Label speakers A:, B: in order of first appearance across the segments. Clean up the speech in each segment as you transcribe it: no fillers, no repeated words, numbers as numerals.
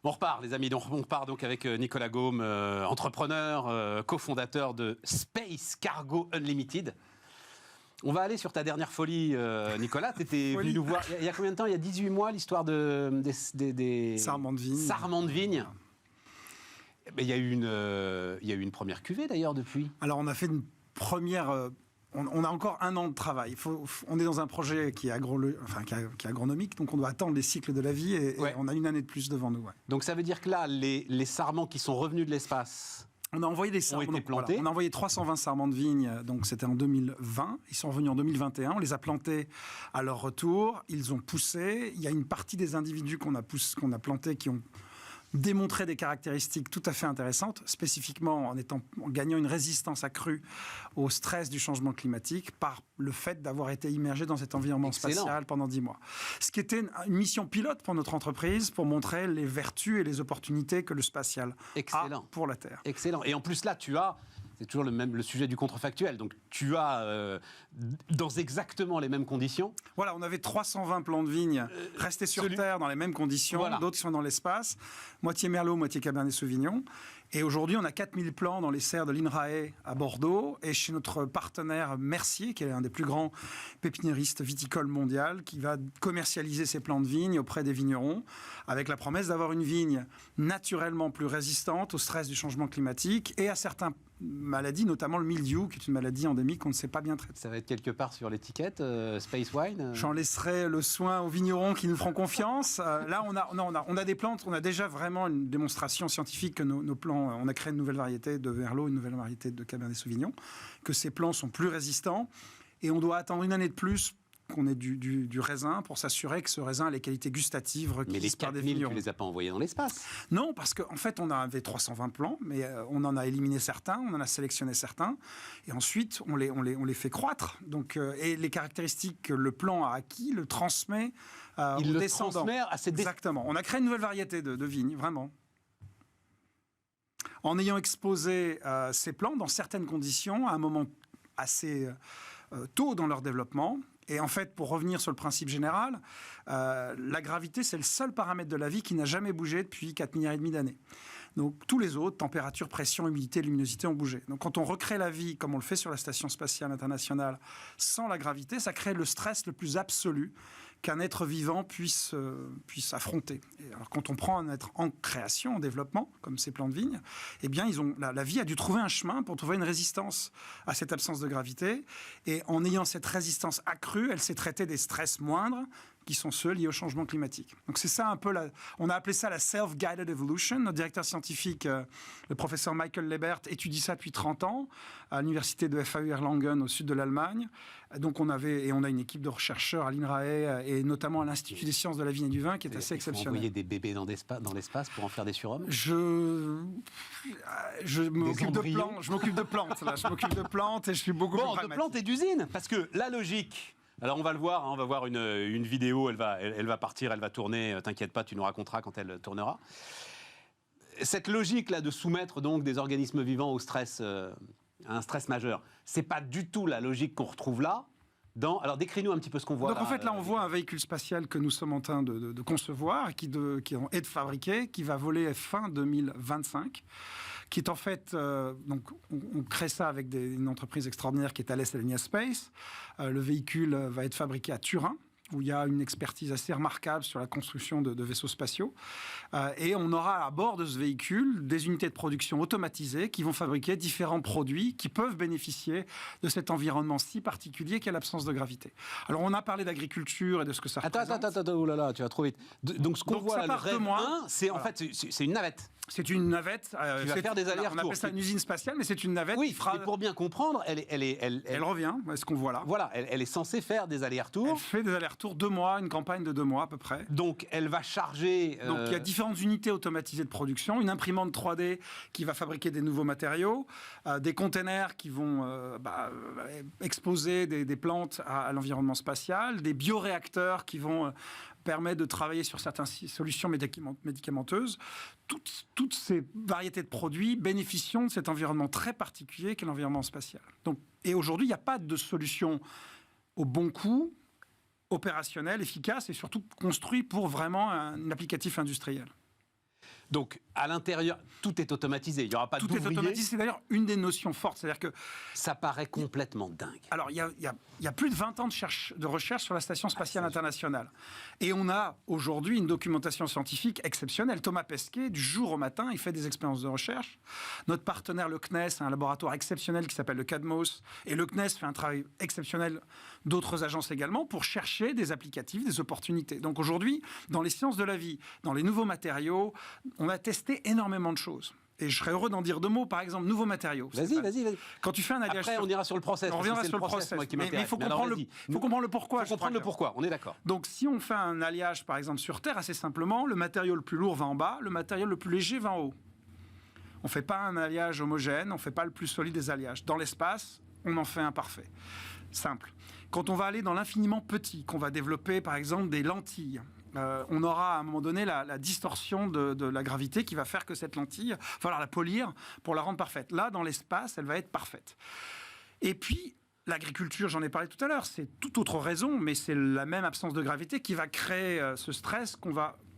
A: On repart, les amis. On repart donc avec Nicolas Gaume, entrepreneur, cofondateur de Space Cargo Unlimited. On va aller sur ta dernière folie, Nicolas. Tu étais venu nous voir il y a combien de temps? Il y a 18 mois, l'histoire des
B: sarments de vigne.
A: Sarments de vigne. Mais il y a eu une première cuvée d'ailleurs depuis.
B: Alors on a fait une première... On a encore 1 an de travail. On est dans un projet qui est agronomique, donc on doit attendre les cycles de la vie et on a 1 année de plus devant nous. Ouais.
A: Donc ça veut dire que là, les sarments qui sont revenus de l'espace
B: on a envoyé des sarments,
A: ont été plantés.
B: Voilà, on a envoyé 320 sarments de vigne, donc c'était en 2020. Ils sont revenus en 2021. On les a plantés à leur retour. Ils ont poussé. Il y a une partie des individus qu'on a plantés qui ont démontrer des caractéristiques tout à fait intéressantes, spécifiquement en gagnant une résistance accrue au stress du changement climatique par le fait d'avoir été immergé dans cet environnement spatial pendant 10 mois. Ce qui était une mission pilote pour notre entreprise, pour montrer les vertus et les opportunités que le spatial a pour la Terre.
A: Excellent. Et en plus là, c'est toujours le sujet du contrefactuel. Donc, tu as, dans exactement les mêmes conditions...
B: Voilà, on avait 320 plants de vigne restés sur Terre dans les mêmes conditions, d'autres qui sont dans l'espace, moitié Merlot, moitié Cabernet Sauvignon. Et aujourd'hui, on a 4000 plants dans les serres de l'INRAE à Bordeaux et chez notre partenaire Mercier, qui est un des plus grands pépiniéristes viticoles mondial, qui va commercialiser ces plants de vigne auprès des vignerons, avec la promesse d'avoir une vigne naturellement plus résistante au stress du changement climatique et à certaines maladies, notamment le mildiou, qui est une maladie endémique qu'on ne sait pas bien traiter.
A: Ça va être quelque part sur l'étiquette, Space Wine
B: J'en laisserai le soin aux vignerons qui nous feront confiance. Là, on a des plantes, on a déjà vraiment une démonstration scientifique que nos plants, on a créé une nouvelle variété de Merlot, une nouvelle variété de Cabernet Sauvignon, que ces plants sont plus résistants. Et on doit attendre 1 année de plus qu'on ait du raisin pour s'assurer que ce raisin a les qualités gustatives requises par des vignerons.
A: Mais les 4000, tu les as pas envoyés dans l'espace?
B: Non, parce qu'en fait, on avait 320 plants, mais on en a éliminé certains, on en a sélectionné certains, et ensuite, on les fait croître. Donc, et les caractéristiques que le plant a acquis, le transmet aux descendants.
A: Transmet à ses
B: Exactement. On a créé une nouvelle variété de vignes, vraiment. En ayant exposé ces plants dans certaines conditions, à un moment assez tôt dans leur développement. Et en fait, pour revenir sur le principe général, la gravité, c'est le seul paramètre de la vie qui n'a jamais bougé depuis 4,5 milliards d'années. Donc, tous les autres, température, pression, humidité, luminosité, ont bougé. Donc, quand on recrée la vie, comme on le fait sur la Station spatiale internationale, sans la gravité, ça crée le stress le plus absolu qu'un être vivant puisse affronter. Et alors, quand on prend un être en création, en développement, comme ces plants de vigne, eh bien, la vie a dû trouver un chemin pour trouver une résistance à cette absence de gravité. Et en ayant cette résistance accrue, elle s'est traitée des stress moindres, qui sont ceux liés au changement climatique. Donc c'est ça un peu, on a appelé ça la self-guided evolution. Notre directeur scientifique, le professeur Michael Lebert, étudie ça depuis 30 ans à l'université de FAU Erlangen au sud de l'Allemagne. Donc on a une équipe de chercheurs à l'INRAE et notamment à l'Institut des sciences de la vigne et du vin qui est assez exceptionnel.
A: Envoyer des bébés dans l'espace pour en faire des surhommes?
B: Je m'occupe de plantes. Je m'occupe de plantes et je suis beaucoup plus pragmatique.
A: De plantes et d'usines, parce que la logique... Alors on va le voir, on va voir une vidéo, elle va partir, elle va tourner, t'inquiète pas, tu nous raconteras quand elle tournera. Cette logique-là de soumettre donc des organismes vivants au stress, à un stress majeur, c'est pas du tout la logique qu'on retrouve là. Alors décris-nous un petit peu ce qu'on voit.
B: Donc en fait là on voit un véhicule spatial que nous sommes en train de concevoir, qui est de fabriquer, qui va voler fin 2025, qui est en fait, donc on crée ça avec une entreprise extraordinaire qui est Thales Alenia Space. Le véhicule va être fabriqué à Turin, où il y a une expertise assez remarquable sur la construction de vaisseaux spatiaux. Et on aura à bord de ce véhicule des unités de production automatisées qui vont fabriquer différents produits qui peuvent bénéficier de cet environnement si particulier qu'est l'absence de gravité. Alors on a parlé d'agriculture et de ce que ça représente.
A: Attends, oulala, tu vas trop vite. Donc ce qu'on voit là, le rêve 1, c'est en fait c'est une navette.
B: C'est une navette.
A: Qui va faire des allers-retours.
B: On appelle ça une usine spatiale, mais c'est une navette.
A: Oui, mais pour bien comprendre, elle
B: revient, ce qu'on voit là.
A: Voilà, elle est censée faire des allers-retours.
B: Elle fait des allers-retours 2 mois, une campagne de 2 mois à peu près.
A: Donc elle va charger...
B: Donc il y a différentes unités automatisées de production, une imprimante 3D qui va fabriquer des nouveaux matériaux, des containers qui vont exposer des plantes à l'environnement spatial, des bioréacteurs qui vont permettre de travailler sur certaines solutions médicamenteuses. Toutes ces variétés de produits bénéficient de cet environnement très particulier qu'est l'environnement spatial. Donc, et aujourd'hui, il n'y a pas de solution au bon coût, opérationnel, efficace et surtout construit pour vraiment un applicatif industriel.
A: Donc, à l'intérieur, tout est automatisé. Il n'y aura pas
B: Tout est
A: d'ouvrier.
B: automatisé. C'est d'ailleurs une des notions fortes. C'est-à-dire que
A: Ça paraît complètement dingue.
B: alors, il y a plus de 20 ans de recherche sur la Station spatiale internationale. Et on a aujourd'hui une documentation scientifique exceptionnelle. Thomas Pesquet, du jour au matin, il fait des expériences de recherche. Notre partenaire, le CNES, a un laboratoire exceptionnel qui s'appelle le CADMOS. Et le CNES fait un travail exceptionnel, d'autres agences également, pour chercher des applicatifs, des opportunités. Donc aujourd'hui, dans les sciences de la vie, dans les nouveaux matériaux, on a testé énormément de choses. Et je serais heureux d'en dire deux mots. Par exemple, nouveaux matériaux.
A: Vas-y.
B: Quand tu fais un alliage...
A: Après, on ira sur le process.
B: On reviendra
A: parce que
B: sur le process.
A: moi, qui
B: Mais
A: m'intéresse.
B: il faut
A: Mais alors,
B: comprendre,
A: vas-y.
B: faut comprendre le pourquoi.
A: Il faut comprendre le pourquoi, on est d'accord.
B: Donc, si on fait un alliage, par exemple, sur Terre, assez simplement, le matériau le plus lourd va en bas, le matériau le plus léger va en haut. On ne fait pas un alliage homogène, on ne fait pas le plus solide des alliages. Dans l'espace, on en fait un parfait. Simple. Quand on va aller dans l'infiniment petit, qu'on va développer, par exemple, des lentilles, on aura à un moment donné la distorsion de la gravité qui va faire que cette lentille, il va falloir la polir pour la rendre parfaite. Là, dans l'espace, elle va être parfaite. Et puis, l'agriculture, j'en ai parlé tout à l'heure, c'est toute autre raison, mais c'est la même absence de gravité qui va créer ce stress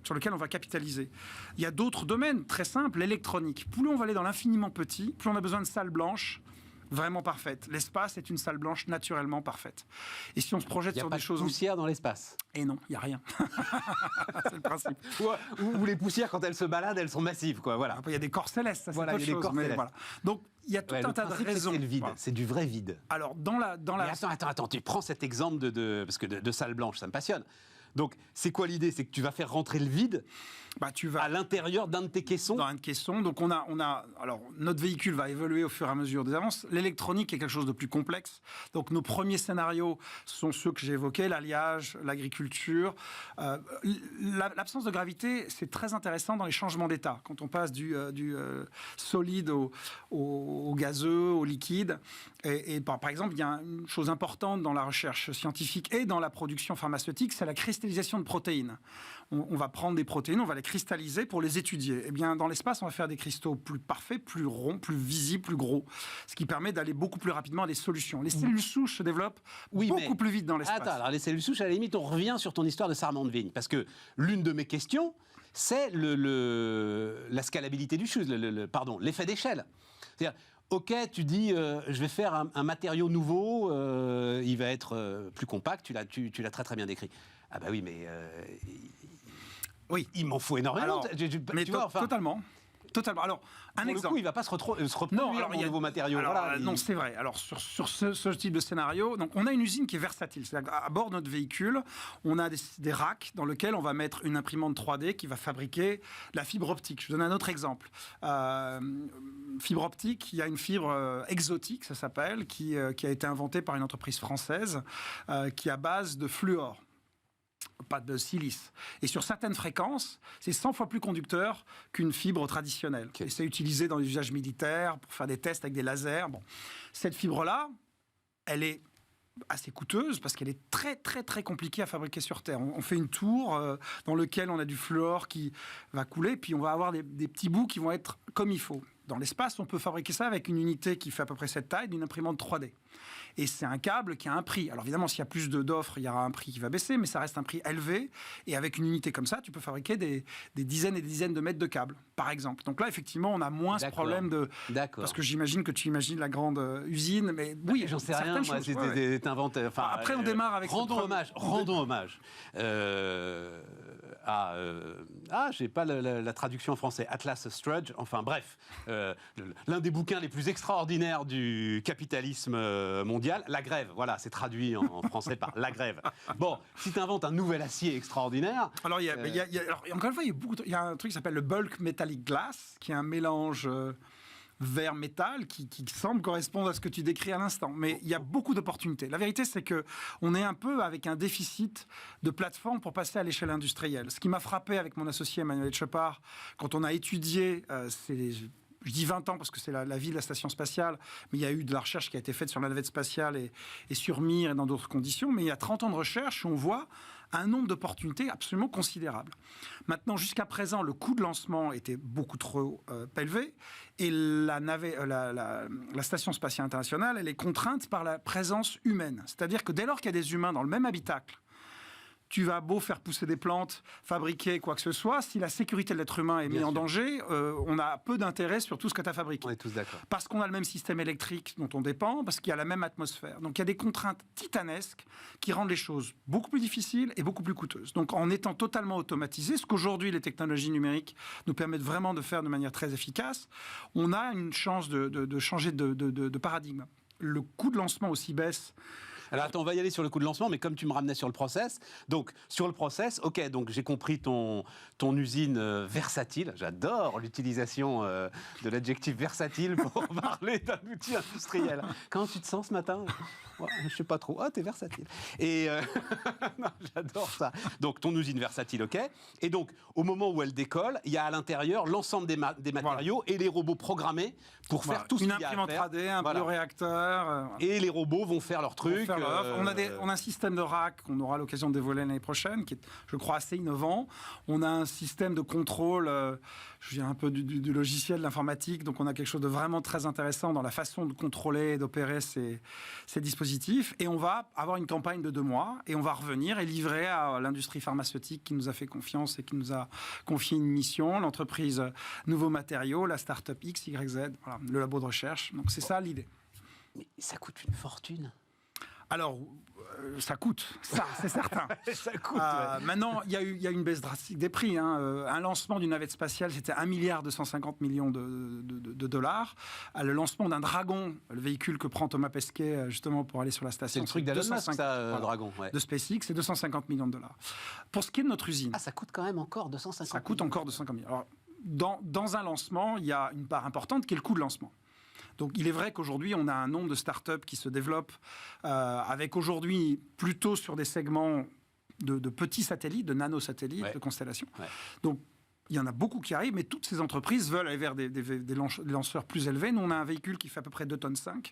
B: sur lequel on va capitaliser. Il y a d'autres domaines très simples, l'électronique. Plus on va aller dans l'infiniment petit, plus on a besoin de salles blanches vraiment parfaites. L'espace est une salle blanche naturellement parfaite. Et si on se projette sur des choses...
A: Il n'y a pas de poussière dans l'espace.
B: Et non, il n'y a rien. C'est le principe.
A: Ou les poussières, quand elles se baladent, elles sont massives, quoi. Voilà.
B: Après, il y a des corps célestes, ça,
A: Voilà,
B: c'est autre
A: il y a des
B: chose.
A: corps
B: Mais
A: célestes.
B: voilà. Donc, il y a tout un tas de raisons.
A: C'est le vide,
B: Voilà.
A: c'est du vrai vide.
B: Alors, dans la...
A: Mais attends, tu prends cet exemple parce que de salle blanche, ça me passionne. Donc, c'est quoi l'idée? C'est que tu vas faire rentrer le vide
B: tu vas
A: à l'intérieur d'un de tes caissons.
B: dans un caisson. Donc, alors, notre véhicule va évoluer au fur et à mesure des avances. L'électronique est quelque chose de plus complexe. Donc, nos premiers scénarios sont ceux que j'ai évoqués, l'alliage, l'agriculture. L'absence de gravité, c'est très intéressant dans les changements d'état. Quand on passe du solide au gazeux, au liquide. Et par exemple, il y a une chose importante dans la recherche scientifique et dans la production pharmaceutique, c'est la cristallisation de protéines. On va prendre des protéines, on va les cristalliser pour les étudier. Eh bien, dans l'espace, on va faire des cristaux plus parfaits, plus ronds, plus visibles, plus gros, ce qui permet d'aller beaucoup plus rapidement à des solutions. Les cellules souches se développent beaucoup plus vite dans l'espace.
A: Attends, alors les cellules souches, à la limite, on revient sur ton histoire de sarment de vigne, parce que l'une de mes questions, c'est la scalabilité du chose, l'effet d'échelle. C'est-à-dire, ok, tu dis, je vais faire un matériau nouveau, il va être plus compact, tu l'as très très bien décrit. Ah bah oui, mais
B: oui,
A: il m'en faut énormément.
B: Alors,
A: tu vois, enfin,
B: totalement. Alors, un
A: pour
B: exemple.
A: le coup, il ne va pas se reproduire dans de nouveaux matériaux.
B: Alors,
A: voilà,
B: non, c'est vrai. Alors, sur ce type de scénario, donc, on a une usine qui est versatile. C'est-à-dire qu'à bord de notre véhicule, on a des racks dans lesquels on va mettre une imprimante 3D qui va fabriquer la fibre optique. Je vous donne un autre exemple. Fibre optique, il y a une fibre exotique, ça s'appelle, qui a été inventée par une entreprise française qui est à base de fluor. Pas de silice. Et sur certaines fréquences, c'est 100 fois plus conducteur qu'une fibre traditionnelle. Okay. Et c'est utilisé dans les usages militaires pour faire des tests avec des lasers. Bon. Cette fibre-là, elle est assez coûteuse parce qu'elle est très, très, très compliquée à fabriquer sur Terre. On fait une tour dans laquelle on a du fluor qui va couler, puis on va avoir des petits bouts qui vont être comme il faut. Dans l'espace, on peut fabriquer ça avec une unité qui fait à peu près cette taille d'une imprimante 3D. Et c'est un câble qui a un prix. Alors évidemment, s'il y a plus d'offres, il y aura un prix qui va baisser, mais ça reste un prix élevé. Et avec une unité comme ça, tu peux fabriquer des dizaines et des dizaines de mètres de câbles, par exemple. Donc là, effectivement, on a moins ce problème de... Parce que j'imagine que tu imagines la grande usine, mais oui,
A: j'en sais rien, moi, c'est inventé. Enfin,
B: après, on démarre avec...
A: Rendons hommage. J'ai pas la traduction en français. Atlas Shrugged. Enfin bref, l'un des bouquins les plus extraordinaires du capitalisme mondial, La Grève. Voilà, c'est traduit en français par La Grève. Bon, si tu inventes un nouvel acier extraordinaire...
B: Alors, encore une fois, il y a un truc qui s'appelle le bulk metallic glass, qui est un mélange... verre-métal qui semble correspondre à ce que tu décris à l'instant. Mais il y a beaucoup d'opportunités. La vérité, c'est qu'on est un peu avec un déficit de plateforme pour passer à l'échelle industrielle. Ce qui m'a frappé avec mon associé Emmanuel Etchepart, quand on a étudié je dis 20 ans parce que c'est la vie de la station spatiale, mais il y a eu de la recherche qui a été faite sur la navette spatiale et sur Mir et dans d'autres conditions. Mais il y a 30 ans de recherche où on voit un nombre d'opportunités absolument considérable. Maintenant, jusqu'à présent, le coût de lancement était beaucoup trop élevé et la station spatiale internationale, elle est contrainte par la présence humaine. C'est-à-dire que dès lors qu'il y a des humains dans le même habitacle, tu vas beau faire pousser des plantes, fabriquer quoi que ce soit, si la sécurité de l'être humain est mise en danger, on a peu d'intérêt sur tout ce que tu as fabriqué.
A: On est tous d'accord.
B: Parce qu'on a le même système électrique dont on dépend, parce qu'il y a la même atmosphère. Donc il y a des contraintes titanesques qui rendent les choses beaucoup plus difficiles et beaucoup plus coûteuses. Donc en étant totalement automatisé, ce qu'aujourd'hui les technologies numériques nous permettent vraiment de faire de manière très efficace, on a une chance de changer de paradigme. Le coût de lancement aussi baisse.
A: Alors attends, on va y aller sur le coup de lancement, mais comme tu me ramenais sur le process, donc sur le process, ok, donc j'ai compris ton usine versatile, j'adore l'utilisation de l'adjectif versatile pour parler d'un outil industriel. Comment tu te sens ce matin ? Ouais, je sais pas trop. Ah, t'es versatile. Et non, j'adore ça. Donc ton usine versatile, ok. Et donc au moment où elle décolle, il y a à l'intérieur l'ensemble des matériaux et les robots programmés pour faire tout ce qu'il y a à faire.
B: Une imprimante 3D, un bioréacteur.
A: Et les robots vont faire leur truc.
B: On a un système de rack qu'on aura l'occasion de dévoiler l'année prochaine, qui est, je crois, assez innovant. On a un système de contrôle, je viens un peu du logiciel, de l'informatique, donc on a quelque chose de vraiment très intéressant dans la façon de contrôler et d'opérer ces dispositifs. Et on va avoir une campagne de 2 mois, et on va revenir et livrer à l'industrie pharmaceutique qui nous a fait confiance et qui nous a confié une mission, l'entreprise Nouveaux Matériaux, la start-up XYZ, voilà, le labo de recherche. Donc c'est ça l'idée.
A: Mais ça coûte une fortune.
B: Alors, ça coûte, ça, c'est certain.
A: Ça coûte,
B: Maintenant, il y a une baisse drastique des prix. Un lancement d'une navette spatiale, c'était 1,250 milliard de dollars. Le lancement d'un Dragon, le véhicule que prend Thomas Pesquet justement pour aller sur la station.
A: C'est le truc d'Elon Musk, ça, Dragon. Ouais.
B: De SpaceX, c'est 250 millions de dollars. Pour ce qui est de notre usine...
A: Ah, ça coûte quand même encore 250
B: Ça coûte encore 250 millions. Alors, dans un lancement, il y a une part importante qui est le coût de lancement. Donc, il est vrai qu'aujourd'hui, on a un nombre de startups qui se développent avec aujourd'hui plutôt sur des segments de petits satellites, de nanosatellites, de constellations. Ouais. Donc, il y en a beaucoup qui arrivent, mais toutes ces entreprises veulent aller vers des lanceurs plus élevés. Nous, on a un véhicule qui fait à peu près 2,5 tonnes,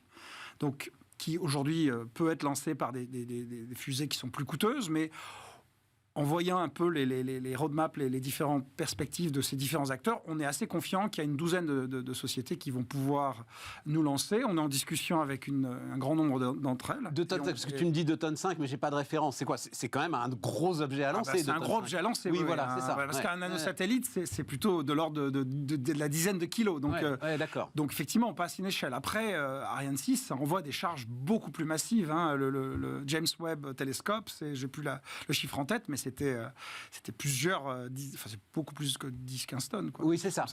B: donc qui aujourd'hui peut être lancé par des fusées qui sont plus coûteuses, mais en voyant un peu les roadmaps, les différentes perspectives de ces différents acteurs, on est assez confiant qu'il y a une douzaine de sociétés qui vont pouvoir nous lancer. On est en discussion avec un grand nombre d'entre elles.
A: 2 tonnes, parce que tu me dis 2,5 tonnes, mais je n'ai pas de référence. C'est quoi ? C'est quand même un gros objet à lancer.
B: C'est un gros objet à lancer.
A: Oui, voilà, c'est ça.
B: Parce qu'un nanosatellite, c'est plutôt de l'ordre de la dizaine de kilos. Donc,
A: d'accord.
B: Donc effectivement, on passe une échelle. Après, Ariane 6, ça envoie des charges beaucoup plus massives. Le James Webb Telescope, je n'ai plus le chiffre en tête, mais c'était plusieurs, c'est beaucoup plus que 10-15 tonnes. Quoi.
A: Oui, c'est ça.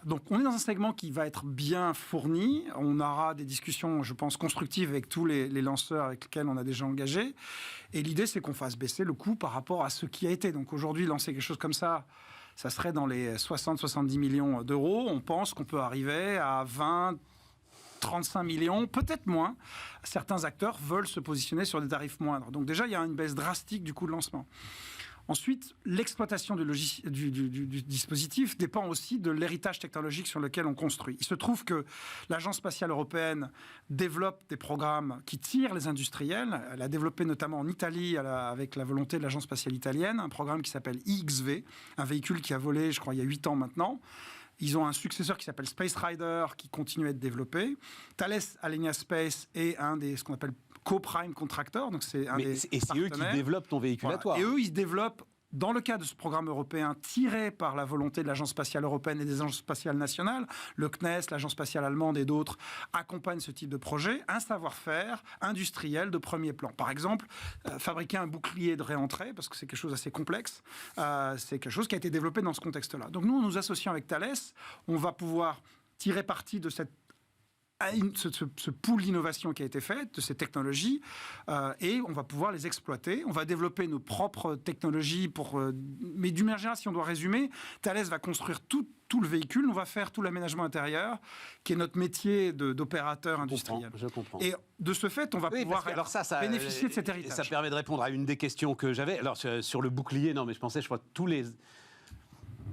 B: Donc, on est dans un segment qui va être bien fourni. On aura des discussions, je pense, constructives avec tous les lanceurs avec lesquels on a déjà engagé. Et l'idée, c'est qu'on fasse baisser le coût par rapport à ce qui a été. Donc, aujourd'hui, lancer quelque chose comme ça, ça serait dans les 60-70 millions d'euros. On pense qu'on peut arriver à 35 millions, peut-être moins. Certains acteurs veulent se positionner sur des tarifs moindres. Donc déjà, il y a une baisse drastique du coût de lancement. Ensuite, l'exploitation du dispositif dépend aussi de l'héritage technologique sur lequel on construit. Il se trouve que l'Agence spatiale européenne développe des programmes qui tirent les industriels. Elle a développé notamment en Italie, avec la volonté de l'Agence spatiale italienne, un programme qui s'appelle IXV, un véhicule qui a volé, je crois, il y a 8 ans maintenant. Ils ont un successeur qui s'appelle Space Rider, qui continue à être développé. Thales Alenia Space est un des, ce qu'on appelle co-prime contractors. Donc c'est
A: et c'est eux qui développent ton véhicule à toi.
B: Et eux, ils se développent dans le cadre de ce programme européen tiré par la volonté de l'Agence spatiale européenne et des agences spatiales nationales. Le CNES, l'Agence spatiale allemande et d'autres accompagnent ce type de projet. Un savoir-faire industriel de premier plan. Par exemple, fabriquer un bouclier de réentrée, parce que c'est quelque chose d'assez complexe, c'est quelque chose qui a été développé dans ce contexte-là. Donc nous, en nous associant avec Thales, on va pouvoir tirer parti de ce pool d'innovation qui a été fait, de ces technologies, et on va pouvoir les exploiter. On va développer nos propres technologies, mais d'une manière générale, si on doit résumer, Thales va construire tout le véhicule, on va faire tout l'aménagement intérieur, qui est notre métier d'opérateur industriel.
A: Je comprends.
B: Et de ce fait, on va pouvoir bénéficier de cet héritage.
A: Ça permet de répondre à une des questions que j'avais. Alors, sur le bouclier, non, mais je crois tous les...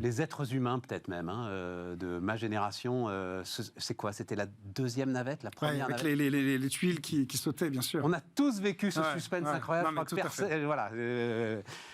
A: les êtres humains peut-être même, de ma génération, c'est quoi? C'était la deuxième navette, la première
B: avec
A: navette?
B: les tuiles qui sautaient, bien sûr.
A: On a tous vécu ce suspense incroyable.
B: Non, mais tout à fait.
A: Voilà,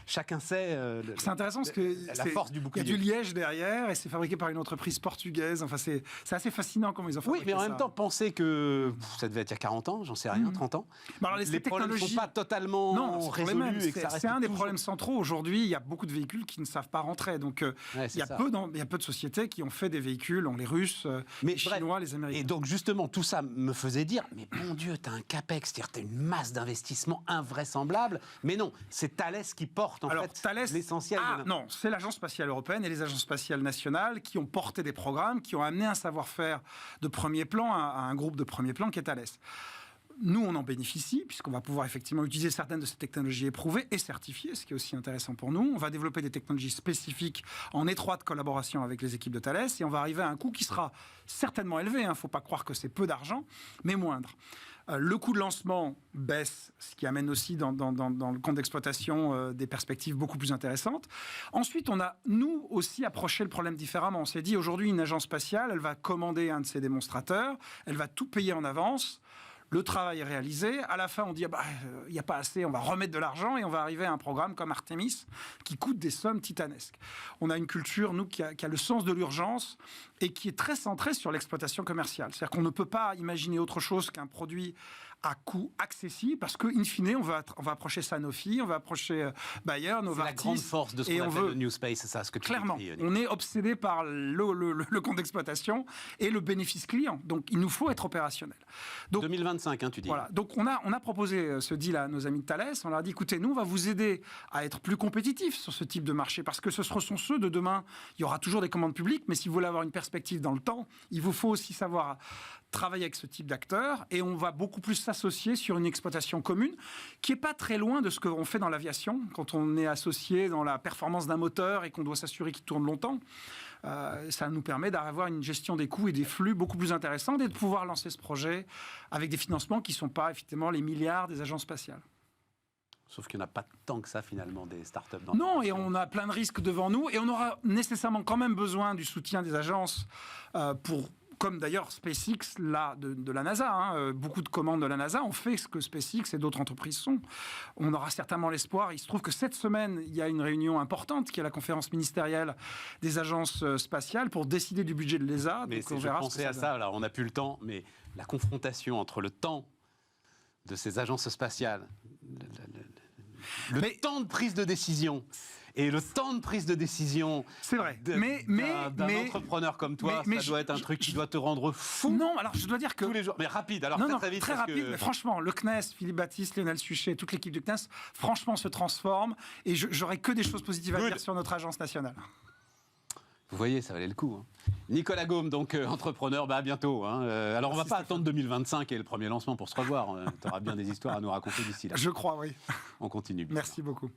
A: chacun sait
B: c'est intéressant parce que
A: la force du
B: il y
A: bouclier.
B: a du liège derrière et c'est fabriqué par une entreprise portugaise. Enfin, c'est assez fascinant comment ils ont fabriqué
A: Oui, mais en
B: ça.
A: même temps, penser que ça devait être il y a 40 ans, j'en sais rien, 30 ans.
B: Bah alors,
A: les problèmes ne sont pas totalement résolus. Et que ça reste
B: c'est un des
A: toujours-
B: problèmes centraux. Aujourd'hui, il y a beaucoup de véhicules qui ne savent pas rentrer. Donc,
A: Ouais, c'est
B: il y a
A: ça.
B: peu de sociétés qui ont fait des véhicules, les Russes,
A: Mais
B: les Chinois, les Américains.
A: Et donc justement, tout ça me faisait dire, mais bon Dieu, t'as un capex, c'est-à-dire t'as une masse d'investissement invraisemblable. Mais non, c'est Thales qui porte en
B: Alors,
A: fait
B: Thales,
A: l'essentiel.
B: non, c'est l'Agence spatiale européenne et les agences spatiales nationales qui ont porté des programmes, qui ont amené un savoir-faire de premier plan à un groupe de premier plan qui est Thales. Nous, on en bénéficie, puisqu'on va pouvoir effectivement utiliser certaines de ces technologies éprouvées et certifiées, ce qui est aussi intéressant pour nous. On va développer des technologies spécifiques en étroite collaboration avec les équipes de Thales, et on va arriver à un coût qui sera certainement élevé. Il ne faut pas croire que c'est peu d'argent, mais moindre. Le coût de lancement baisse, ce qui amène aussi dans le compte d'exploitation des perspectives beaucoup plus intéressantes. Ensuite, on a, nous aussi, approché le problème différemment. On s'est dit, aujourd'hui, une agence spatiale, elle va commander un de ses démonstrateurs, elle va tout payer en avance. Le travail est réalisé. À la fin, on dit, il n'y a pas assez, on va remettre de l'argent et on va arriver à un programme comme Artemis qui coûte des sommes titanesques. On a une culture, nous, qui a le sens de l'urgence et qui est très centrée sur l'exploitation commerciale. C'est-à-dire qu'on ne peut pas imaginer autre chose qu'un produit à coût accessible, parce qu'in fine, on va approcher Sanofi, on va approcher Bayer, Novartis.
A: C'est la grande force de ce qu'on appelle le New Space, c'est ça ce que tu
B: Clairement,
A: décris,
B: on est obsédé par le compte d'exploitation et le bénéfice client. Donc, il nous faut être opérationnel. Donc,
A: 2025, tu dis.
B: Voilà. Donc, on a proposé ce deal à nos amis de Thales. On leur a dit, écoutez, nous, on va vous aider à être plus compétitifs sur ce type de marché, parce que ce sont ceux de demain. Il y aura toujours des commandes publiques, mais si vous voulez avoir une perspective dans le temps, il vous faut aussi savoir travailler avec ce type d'acteurs, et on va beaucoup plus s'associer sur une exploitation commune qui n'est pas très loin de ce qu'on fait dans l'aviation, quand on est associé dans la performance d'un moteur et qu'on doit s'assurer qu'il tourne longtemps. Ça nous permet d'avoir une gestion des coûts et des flux beaucoup plus intéressante et de pouvoir lancer ce projet avec des financements qui ne sont pas effectivement les milliards des agences spatiales.
A: Sauf qu'il n'y en a pas tant que ça, finalement, des startups.
B: Non, et on a plein de risques devant nous, et on aura nécessairement quand même besoin du soutien des agences comme d'ailleurs SpaceX, là, de la NASA. Beaucoup de commandes de la NASA ont fait ce que SpaceX et d'autres entreprises sont. On aura certainement l'espoir. Il se trouve que cette semaine, il y a une réunion importante qui est la conférence ministérielle des agences spatiales pour décider du budget de l'ESA.
A: Mais
B: donc
A: je pensais à ça, alors on n'a plus le temps, mais la confrontation entre le temps de ces agences spatiales, le temps de prise de décision et le temps de prise de décision
B: c'est vrai.
A: d'un entrepreneur comme toi, ça doit être un truc qui doit te rendre fou.
B: Non, alors je dois dire que...
A: Tous les jours. Mais rapide, alors très vite.
B: Très rapide, mais franchement, le CNES, Philippe Baptiste, Lionel Suchet, toute l'équipe du CNES, franchement, se transforme, et j'aurai que des choses positives à dire sur notre agence nationale.
A: Vous voyez, ça valait le coup. Nicolas Gaume, donc entrepreneur, à bientôt. Alors, on ne va pas attendre 2025 et le premier lancement pour se revoir. Tu auras bien des histoires à nous raconter d'ici là.
B: Je crois, oui.
A: On continue.
B: Merci beaucoup.